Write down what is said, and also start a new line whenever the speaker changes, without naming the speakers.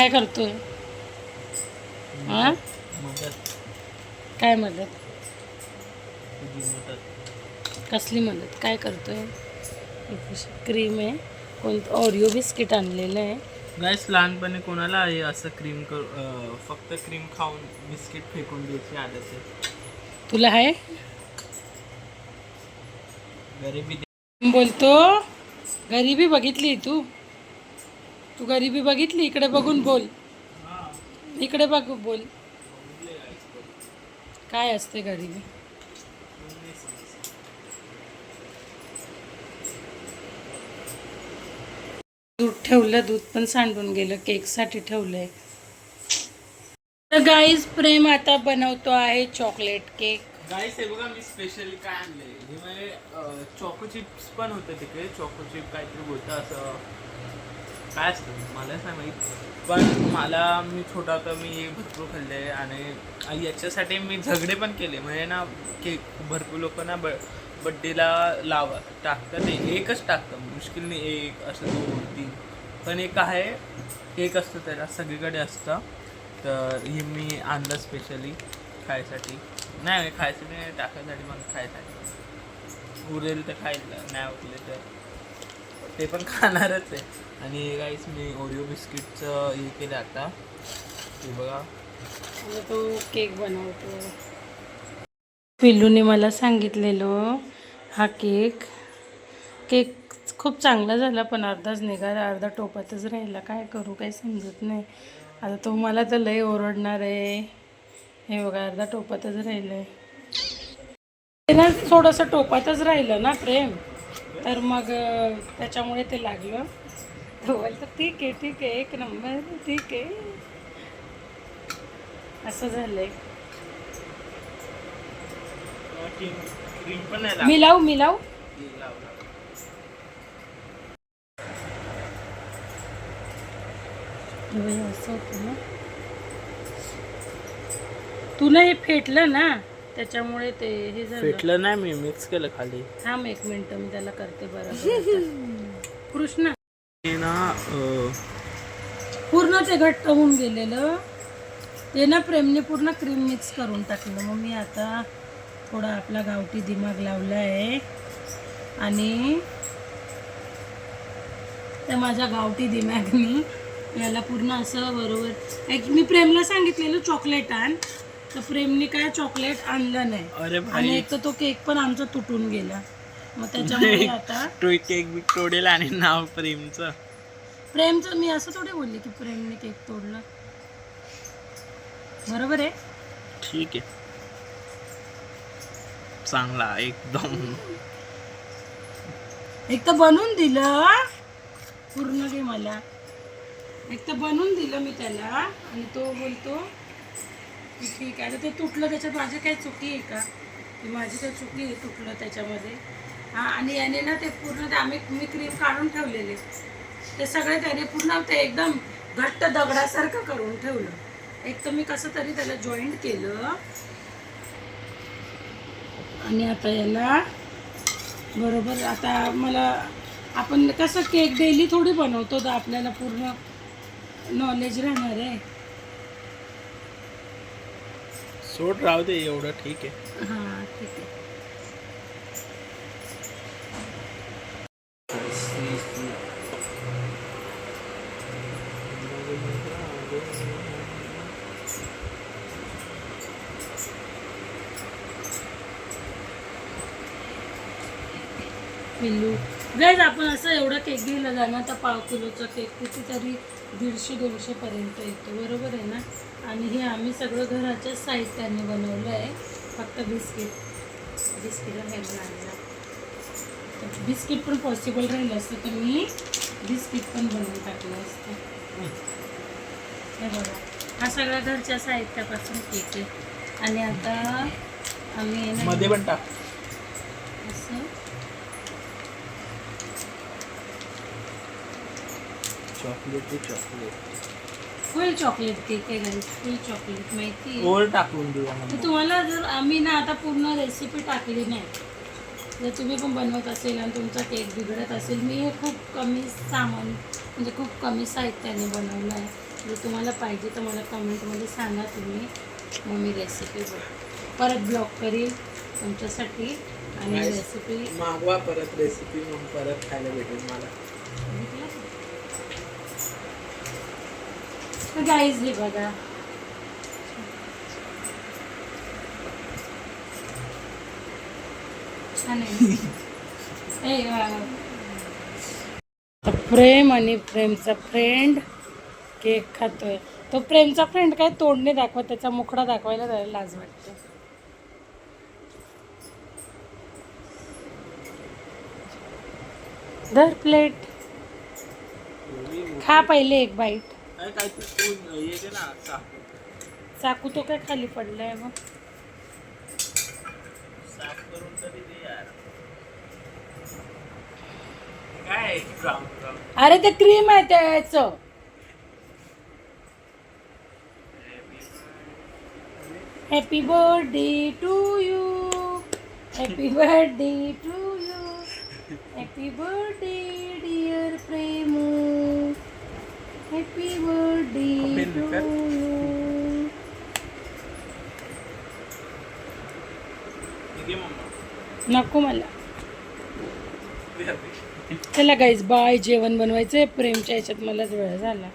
काय करतोय? हा,
मदत.
काय मदत?
तुझी मदत.
कसली मदत? काय करतोय? क्रीम आहे, कोणतं ओरिओ बिस्किट आणलेलं आहे.
गाईस, लहानपणी कोणाला आहे असं फक्त क्रीम खाऊन बिस्किट फेकून द्यायची आदत आहे?
तुला आहे?
गरिबी
बोलतो गरिबी बघितली तू? तू गरिबी बघितली? इकडे बघून बोल, इकडे बघ, बोल. काय असते गरिबी? दूध ठेवलं, दूध पण सांडून गेलं, केकसाठी ठेवलंय. तर गाईज, प्रेम आता बनवतो आहे चॉकलेट केक.
गाईस, हे बघा मी स्पेशली काय आणलंय. हे म्हणजे चॉको चिप्स पण होते तिकडे. चॉको चिप काहीतरी बोलतं, असं काय असतं मलाच नाही माहीत. पण मी छोटा होता, मी भरपूर खाल्ले आणि याच्यासाठी मी झगडे पण केले. म्हणजे ना, केक भरपूर लोक ना बड्डेला टाकतात. एकच टाकतं, मुश्किल नाही एक असं 2-3, पण एक आहे केक असतं त्याला सगळीकडे असतं. तर हे मी आणलं स्पेशली खायसाठी. नाही खायसाठी नाही, टाकायसाठी, मग खायसाठी. उरेल तर खायला, नाही उरले तर ते पण खाणारच आहे. आणि गाईस, मी ओरिओ बिस्किटचं हे केलं आता. हे बघा,
तो केक बनवतो. पिल्लूने मला सांगितलेलं हा केक खूप चांगला झाला, पण अर्धाच निघाला, अर्धा टोपातच राहिला. काय करू, काही समजत नाही. आता तो मला तर लय ओरडणार आहे. हे बघा, अर्धा टोपातच राहिलं आहे. ते ना थोडंसं टोपातच राहिलं ना प्रेम, तर मग त्याच्यामुळे ते लागलं. तो बोलतो ठीक आहे, एक नंबर, ठीक आहे. असं झालंय.
क्रीम पण नाही
मी लावू असं होतं ना. तुला हे फेटलं ना, त्याच्यामुळे ते हे झालं.
फेटलं नाही, मी मिक्स केलं खाली.
थांब 1 मिनिट, मी त्याला करते बरोबर. कृष्णा,
हे ना
पूर्ण ते घट्ट होऊन गेलेलं ते ना, प्रेमने पूर्ण क्रीम मिक्स करून टाकलं. मग मी आता थोडा आपला गावठी दिमाग लावला आहे आणि त्या माझ्या गावठी दिमागनी याला पूर्ण असं बरोबर. मी प्रेमला सांगितलेलं चॉकलेट आण, तर प्रेमने काय चॉकलेट आणलं नाही.
अरे
आणि एक तर तो केक पण आमचा तुटून गेला. मग त्याच्यामुळे आता
तो केक बी तोडेल आणि नाव प्रेमचं.
मी असं थोडे बोलले की प्रेमने केक तोडला. बरोबर आहे.
ठीक आहे, चांगला एकदम.
एक तर बनवून दिलं पूर्ण घे मला. एक तर बनवून दिलं मी त्याला आणि तो बोलतो की ठीक आहे. ते तुटलं, त्याच्यात माझी काही चुकी आहे का? की माझी काही चुकी आहे तुटलं त्याच्यामध्ये? हां. आणि याने ना ते पूर्ण मी क्रीम काढून ठेवलेले, ते सगळे त्याने पूर्ण ते एकदम घट्ट दगडासारखं करून ठेवलं. एक तर मी कसं तरी त्याला जॉईंट केलं आणि आता याला बरोबर. आता मला आपण कसं केक डेली थोडी बनवतो, तर आपल्याला पूर्ण नॉलेज राहणार आहे.
सोड, राहू दे एवढं, ठीक आहे.
हां, ठीक आहे. पिल्लू गाईज, आपण असं एवढा केक घ्यायला जाणार तर 1/2 किलोचा केक कितीतरी 150-200 पर्यंत येतो, बरोबर आहे ना. आणि हे आम्ही सगळं घराच्याच साहित्याने बनवलं आहे. फक्त बिस्किट घ्यायला लागलं. तर बिस्किट पण पॉसिबल राहिलं असतं तर मी बिस्किट पण बनवून टाकलं असतं. हे बघा, हा सगळा घरच्या साहित्यापासून केक आहे. आणि आता आम्ही
मध्ये पण टाक
असं
चॉकलेट
फुल चॉकलेट केक आहे गाईस, फुल चॉकलेट. माहिती आहे
ओव्हर टाकून देऊया.
तर तुम्हाला, जर आम्ही ना आता पूर्ण रेसिपी टाकली नाही, जर तुम्ही पण बनवत असेल आणि तुमचा केक बिघडत असेल, मी हे खूप कमी सामान म्हणजे खूप कमी साहित्याने बनवलं आहे. जर तुम्हाला पाहिजे तर मला कमेंटमध्ये सांगा तुम्ही, मग मी रेसिपी परत ब्लॉग करील तुमच्यासाठी आणि
Guys,
रेसिपी
मागवा परत रेसिपी, मग परत खायला भेटेल मला.
गाईज हे बघा छान आहे. प्रेम आणि प्रेमचा फ्रेंड केक खातोय. तो प्रेमचा फ्रेंड काय तोंडने दाखवत, त्याचा मुखडा दाखवायला त्याला लाज वाटते. धर प्लेट, खा पहिले एक बाईट.
काय तू येते ना चाकू.
चाकू तो काय खाली पडलाय मग.
साफ करून तरी दे यार. काय ब्राऊन ब्राऊन.
अरे ते क्रीम आहे त्याचं. Happy birthday to you, happy birthday to you, happy birthday dear Premu, happy birthday to you.
घे मम्मा.
नको मला. चला गाईज बाय. जेवण बनवायचंय प्रेमच्या ह्याच्यात, मलाच वेळ झाला.